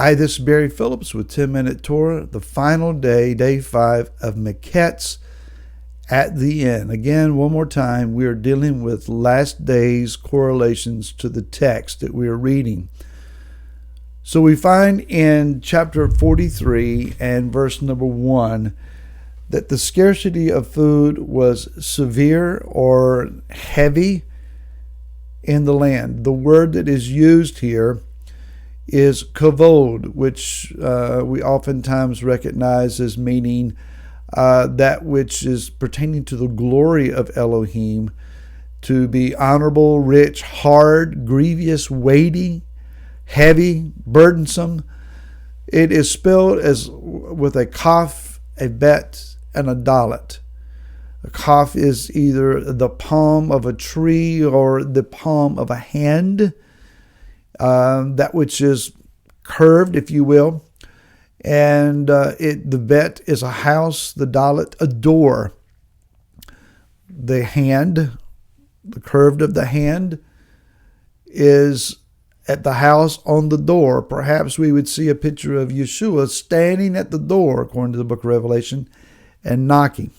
Hi, this is Barry Phillips with 10-Minute Torah, the final day, day 5 of Miketz at the end. Again, one more time, we are dealing with last days correlations to the text that we are reading. So we find in chapter 43 and verse number 1 that the scarcity of food was severe or heavy in the land. The word that is used here is kavod, which we oftentimes recognize as meaning that which is pertaining to the glory of Elohim, to be honorable, rich, hard, grievous, weighty, heavy, burdensome. It is spelled as with a kaf, a bet, and a dalet. A kaf is either the palm of a tree or the palm of a hand. That which is curved, if you will. And the bet is a house, the dalet, a door. The hand, the curved of the hand, is at the house on the door. Perhaps we would see a picture of Yeshua standing at the door, according to the book of Revelation, and knocking.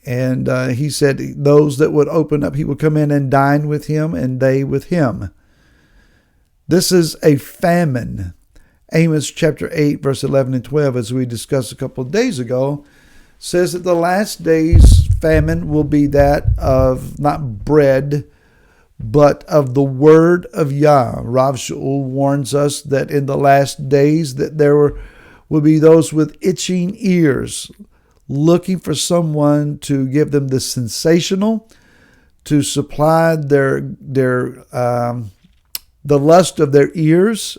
And he said those that would open up, he would come in and dine with him, and they with him. This is a famine. Amos chapter 8, verse 11 and 12, as we discussed a couple of days ago, says that the last days famine will be that of not bread, but of the word of Yah. Rav Shaul warns us that in the last days that there will be those with itching ears, looking for someone to give them the sensational, to supply the lust of their ears,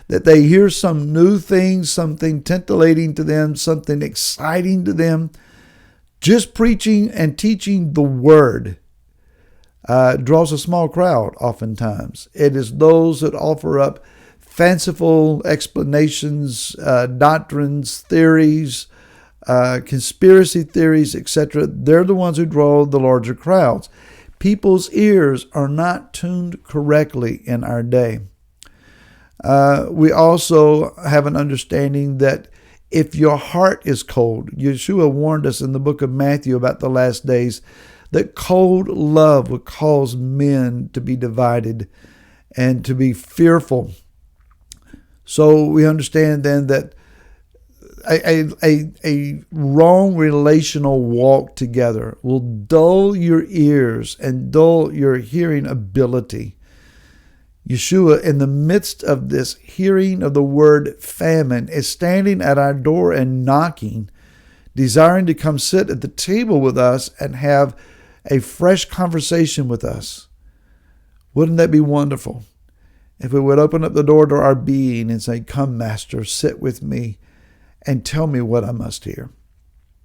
that they hear some new thing, something titillating to them, something exciting to them. Just preaching and teaching the word draws a small crowd oftentimes. It is those that offer up fanciful explanations, doctrines, theories, conspiracy theories, etc. They're the ones who draw the larger crowds. People's ears are not tuned correctly in our day. We also have an understanding that if your heart is cold, Yeshua warned us in the book of Matthew about the last days that cold love would cause men to be divided and to be fearful. So we understand then that a wrong relational walk together will dull your ears and dull your hearing ability. Yeshua, in the midst of this hearing of the word famine, is standing at our door and knocking, desiring to come sit at the table with us and have a fresh conversation with us. Wouldn't that be wonderful if we would open up the door to our being and say, "Come, Master, sit with me and tell me what I must hear."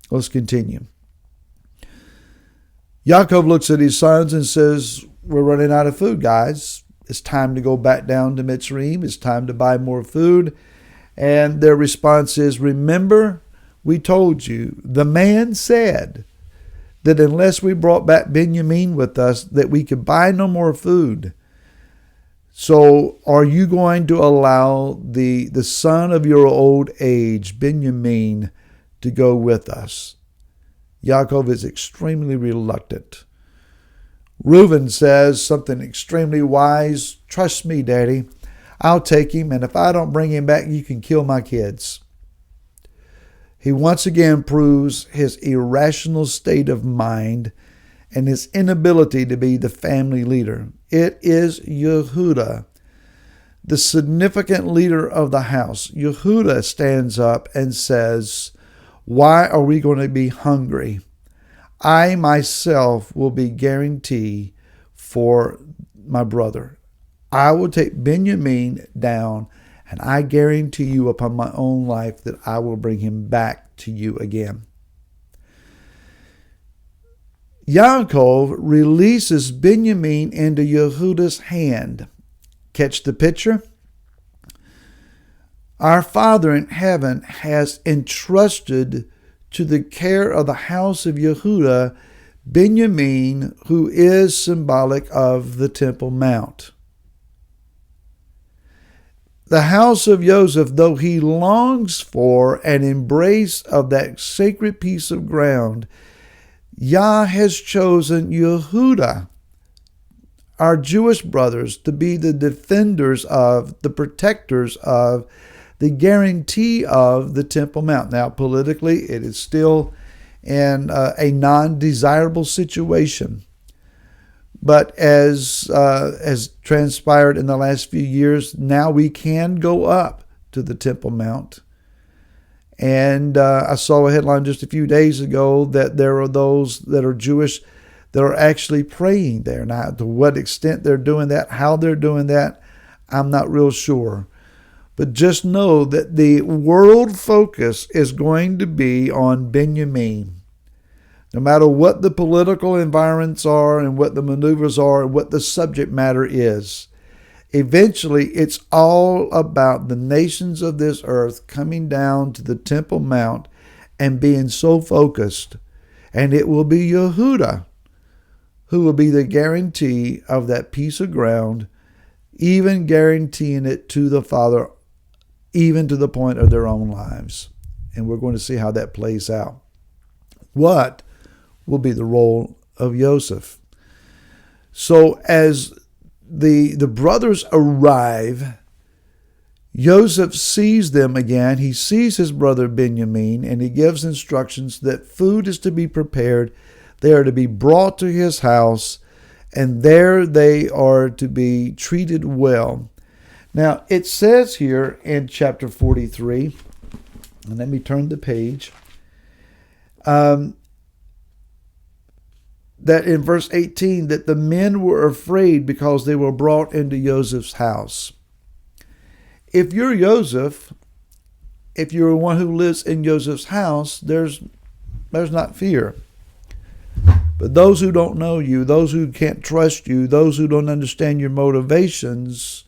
Let's continue. Yaakov looks at his sons and says, "We're running out of food, guys. It's time to go back down to Mitzrayim. It's time to buy more food." And their response is, "Remember, we told you, the man said that unless we brought back Benyamin with us, that we could buy no more food. So are you going to allow the son of your old age, Benyamin, to go with us?" Yaakov is extremely reluctant. Reuben says something extremely wise. "Trust me, Daddy. I'll take him, and if I don't bring him back, you can kill my kids." He once again proves his irrational state of mind and his inability to be the family leader. It is Yehudah, the significant leader of the house. Yehudah stands up and says, "Why are we going to be hungry? I myself will be guarantee for my brother. I will take Benjamin down, and I guarantee you upon my own life that I will bring him back to you again." Yaakov releases Benjamin into Yehudah's hand. Catch the picture? Our Father in heaven has entrusted to the care of the house of Yehudah Benyamin, who is symbolic of the Temple Mount. The house of Joseph, though he longs for an embrace of that sacred piece of ground, Yah has chosen Yehudah, our Jewish brothers, to be the defenders of, the protectors of, the guarantee of the Temple Mount. Now, politically, it is still in a non-desirable situation. But as transpired in the last few years, now we can go up to the Temple Mount. And I saw a headline just a few days ago that there are those that are Jewish that are actually praying there. Now, to what extent they're doing that, how they're doing that, I'm not real sure. But just know that the world focus is going to be on Benyamin. No matter what the political environments are and what the maneuvers are and what the subject matter is, eventually it's all about the nations of this earth coming down to the Temple Mount and being so focused. And it will be Yehudah who will be the guarantee of that piece of ground, even guaranteeing it to the Father, even to the point of their own lives. And we're going to see how that plays out. What will be the role of Joseph? So as the brothers arrive, Joseph sees them again. He sees his brother Benjamin, and he gives instructions that food is to be prepared. They are to be brought to his house, and there they are to be treated well. Now, it says here in chapter 43, and let me turn the page, that in verse 18, that the men were afraid because they were brought into Joseph's house. If you're Joseph, if you're one who lives in Joseph's house, there's not fear. But those who don't know you, those who can't trust you, those who don't understand your motivations,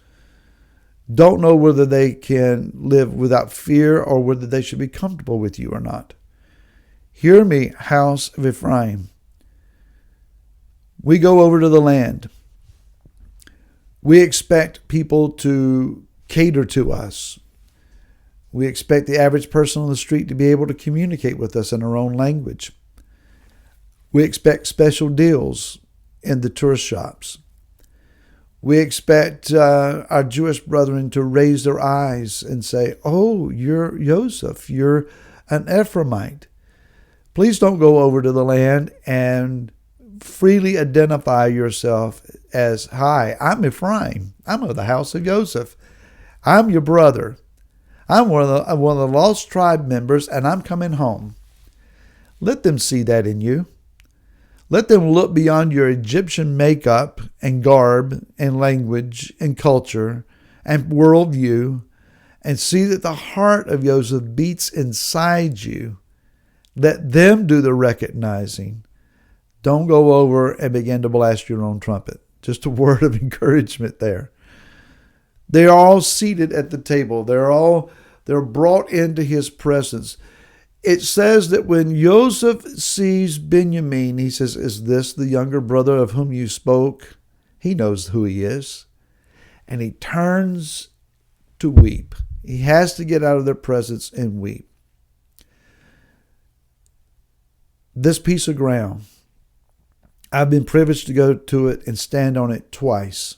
don't know whether they can live without fear or whether they should be comfortable with you or not. Hear me, house of Ephraim. We go over to the land. We expect people to cater to us. We expect the average person on the street to be able to communicate with us in our own language. We expect special deals in the tourist shops. We expect our Jewish brethren to raise their eyes and say, "Oh, you're Joseph. You're an Ephraimite. Please don't go over to the land and freely identify yourself as, 'Hi, I'm Ephraim. I'm of the house of Joseph. I'm your brother. I'm one of the lost tribe members, and I'm coming home.' Let them see that in you. Let them look beyond your Egyptian makeup and garb and language and culture and worldview and see that the heart of Joseph beats inside you. Let them do the recognizing. Don't go over and begin to blast your own trumpet." Just a word of encouragement there. They're all seated at the table. They're brought into his presence. It says that when Joseph sees Benjamin, he says, "Is this the younger brother of whom you spoke?" He knows who he is. And he turns to weep. He has to get out of their presence and weep. This piece of ground, I've been privileged to go to it and stand on it twice.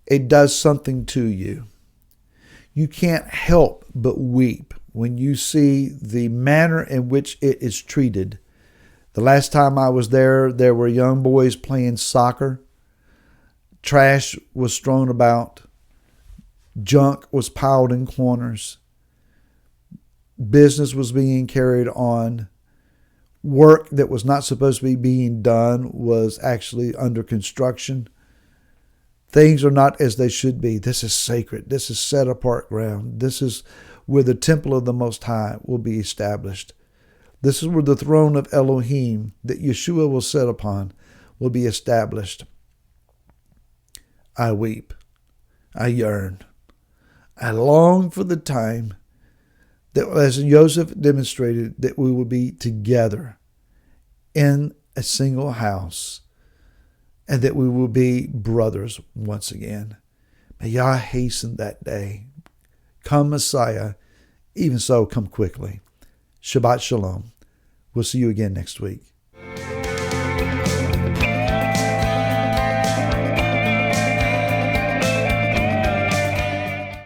It does something to you. You can't help but weep when you see the manner in which it is treated. The last time I was there, there were young boys playing soccer. Trash was strewn about. Junk was piled in corners. Business was being carried on. Work that was not supposed to be being done was actually under construction. Things are not as they should be. This is sacred. This is set apart ground. This is where the temple of the Most High will be established. This is where the throne of Elohim that Yeshua will sit upon will be established. I weep. I yearn. I long for the time that, as Joseph demonstrated, that we will be together in a single house and that we will be brothers once again. May Yah hasten that day. Come, Messiah. Even so, come quickly. Shabbat Shalom. We'll see you again next week.